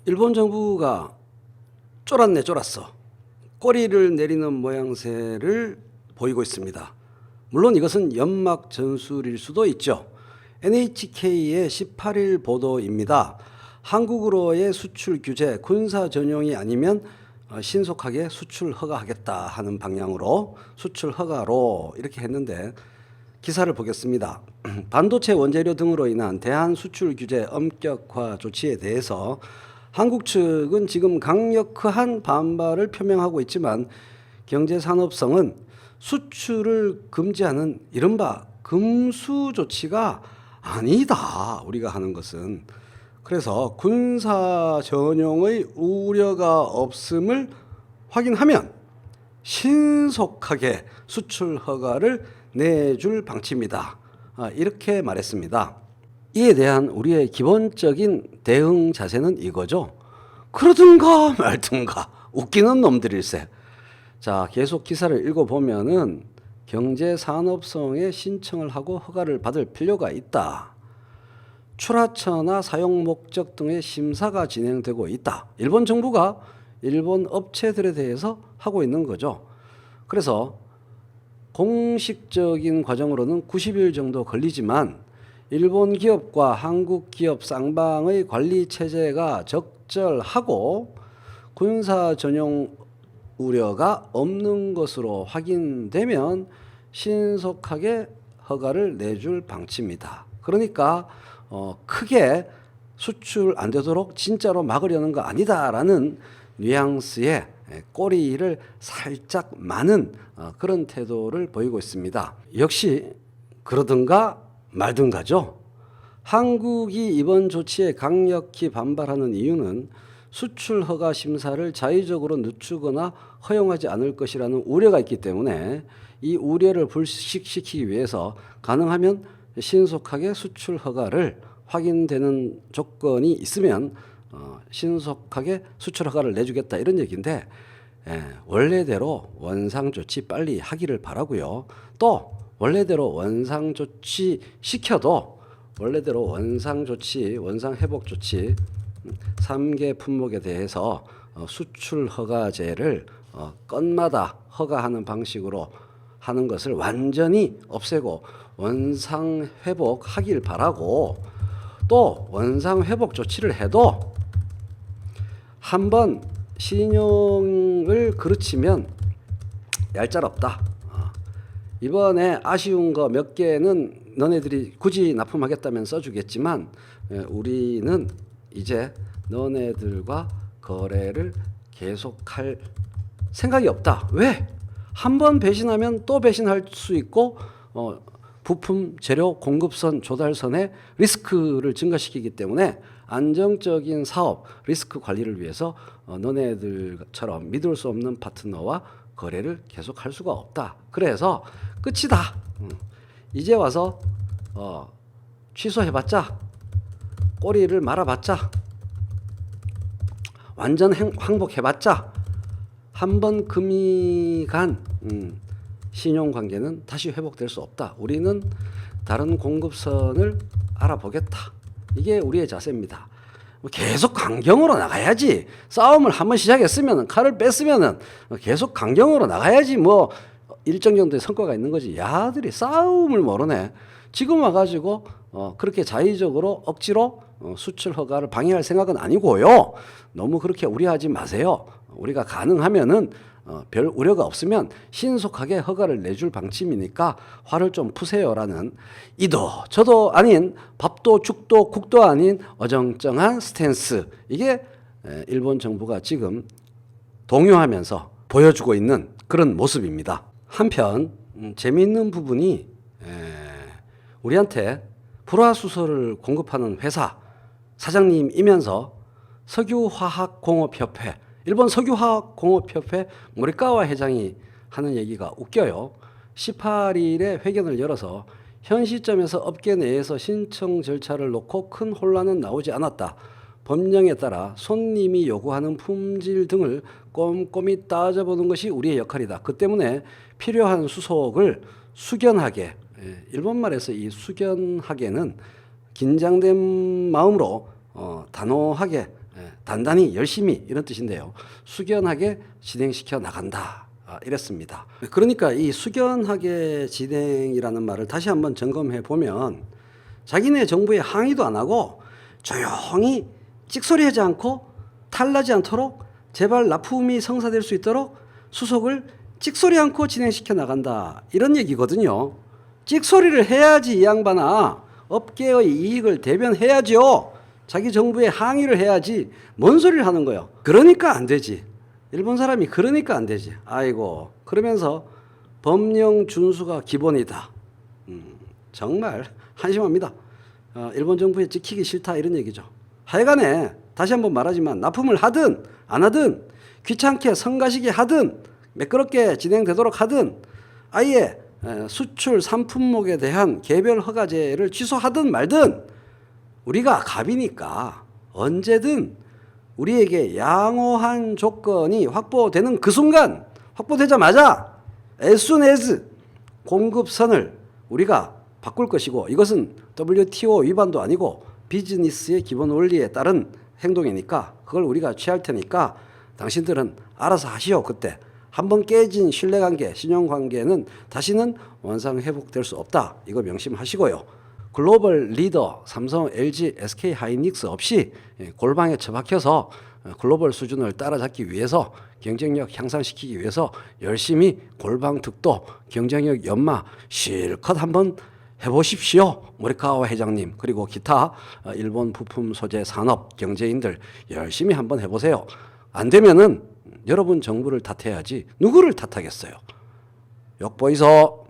일본 정부가 쫄았네 쫄았어. 꼬리를 내리는 모양새를 보이고 있습니다. 물론 이것은 연막 전술일 수도 있죠. NHK의 18일 보도입니다. 한국으로의 수출 규제, 군사 전용이 아니면 신속하게 수출 허가하겠다 하는 방향으로 수출 허가로 이렇게 했는데 기사를 보겠습니다. 반도체 원재료 등으로 인한 대한 수출 규제 엄격화 조치에 대해서 한국 측은 지금 강력한 반발을 표명하고 있지만 경제산업성은 수출을 금지하는 이른바 금수 조치가 아니다. 우리가 하는 것은. 그래서 군사 전용의 우려가 없음을 확인하면 신속하게 수출 허가를 내줄 방침이다. 이렇게 말했습니다. 이에 대한 우리의 기본적인 대응 자세는 이거죠. 그러든가 말든가 웃기는 놈들일세. 자, 계속 기사를 읽어보면은 경제산업성에 신청을 하고 허가를 받을 필요가 있다. 출하처나 사용 목적 등의 심사가 진행되고 있다. 일본 정부가 일본 업체들에 대해서 하고 있는 거죠. 그래서 공식적인 과정으로는 90일 정도 걸리지만 일본 기업과 한국 기업 쌍방의 관리 체제가 적절하고 군사 전용 우려가 없는 것으로 확인되면 신속하게 허가를 내줄 방침이다. 그러니까 크게 수출 안 되도록 진짜로 막으려는 거 아니다라는 뉘앙스의 꼬리를 살짝 마는 그런 태도를 보이고 있습니다. 역시 그러든가 말든가죠. 한국이 이번 조치에 강력히 반발하는 이유는 수출 허가 심사를 자의적으로 늦추거나 허용하지 않을 것이라는 우려가 있기 때문에 이 우려를 불식시키기 위해서 가능하면 신속하게 수출 허가를 확인되는 조건이 있으면 신속하게 수출 허가를 내주겠다 이런 얘기인데 원래대로 원상 조치 빨리 하기를 바라고요. 또 원래대로 원상 조치 시켜도 원래대로 원상 조치, 원상 회복 조치 3개 품목에 대해서 수출 허가제를 건마다 허가하는 방식으로 하는 것을 완전히 없애고 원상 회복하길 바라고 또 원상 회복 조치를 해도 한번 신용을 그르치면 얄짤없다. 이번에 아쉬운 거 몇 개는 너네들이 굳이 납품하겠다면 써주겠지만 우리는 이제 너네들과 거래를 계속할 생각이 없다. 왜? 한 번 배신하면 또 배신할 수 있고 부품 재료 공급선 조달선의 리스크를 증가시키기 때문에 안정적인 사업 리스크 관리를 위해서 너네들처럼 믿을 수 없는 파트너와 거래를 계속할 수가 없다. 그래서 끝이다. 이제 와서 취소해봤자 꼬리를 말아봤자 완전 항복해봤자 한 번 금이 간 신용관계는 다시 회복될 수 없다. 우리는 다른 공급선을 알아보겠다. 이게 우리의 자세입니다. 계속 강경으로 나가야지. 싸움을 한번 시작했으면 칼을 뺐으면 계속 강경으로 나가야지 뭐 일정 정도의 성과가 있는 거지. 야들이 싸움을 모르네. 지금 와가지고 그렇게 자의적으로 억지로 수출 허가를 방해할 생각은 아니고요. 너무 그렇게 우려하지 마세요. 우리가 가능하면은 별 우려가 없으면 신속하게 허가를 내줄 방침이니까 화를 좀 푸세요라는 이도 저도 아닌 밥도 죽도 국도 아닌 어정쩡한 스탠스. 이게 일본 정부가 지금 동요하면서 보여주고 있는 그런 모습입니다. 한편 재미있는 부분이 우리한테 불화수소를 공급하는 회사 사장님이면서 석유화학공업협회 일본 석유화학공업협회 모리카와 회장이 하는 얘기가 웃겨요. 18일에 회견을 열어서 현 시점에서 업계 내에서 신청 절차를 놓고 큰 혼란은 나오지 않았다. 법령에 따라 손님이 요구하는 품질 등을 꼼꼼히 따져보는 것이 우리의 역할이다. 그 때문에 필요한 수속을 숙연하게, 일본말에서 이 숙연하게는 긴장된 마음으로 단호하게 단단히 열심히 이런 뜻인데요. 숙연하게 진행시켜 나간다. 이랬습니다. 그러니까 이 숙연하게 진행이라는 말을 다시 한번 점검해 보면 자기네 정부에 항의도 안 하고 조용히 찍소리하지 않고 탈나지 않도록 제발 납품이 성사될 수 있도록 수속을 찍소리 않고 진행시켜 나간다. 이런 얘기거든요. 찍소리를 해야지 이 양반아. 업계의 이익을 대변해야지요. 자기 정부에 항의를 해야지. 뭔 소리를 하는 거예요. 그러니까 안 되지. 일본 사람이 그러니까 안 되지. 아이고. 그러면서 법령 준수가 기본이다. 정말 한심합니다. 일본 정부에 찍히기 싫다 이런 얘기죠. 하여간에 다시 한번 말하지만 납품을 하든 안 하든 귀찮게 성가시게 하든 매끄럽게 진행되도록 하든 아예 수출 상품목에 대한 개별 허가제를 취소하든 말든 우리가 갑이니까 언제든 우리에게 양호한 조건이 확보되는 그 순간 확보되자마자 as soon as 공급선을 우리가 바꿀 것이고 이것은 WTO 위반도 아니고 비즈니스의 기본 원리에 따른 행동이니까 그걸 우리가 취할 테니까 당신들은 알아서 하시오. 그때 한번 깨진 신뢰관계, 신용관계는 다시는 원상 회복될 수 없다. 이거 명심하시고요. 글로벌 리더 삼성, LG, SK 하이닉스 없이 골방에 처박혀서 글로벌 수준을 따라잡기 위해서 경쟁력 향상시키기 위해서 열심히 골방 득도, 경쟁력 연마 실컷 한번 해보십시오. 모리카와 회장님 그리고 기타 일본 부품 소재 산업 경제인들 열심히 한번 해보세요. 안 되면은 여러분 정부를 탓해야지 누구를 탓하겠어요. 욕보이소.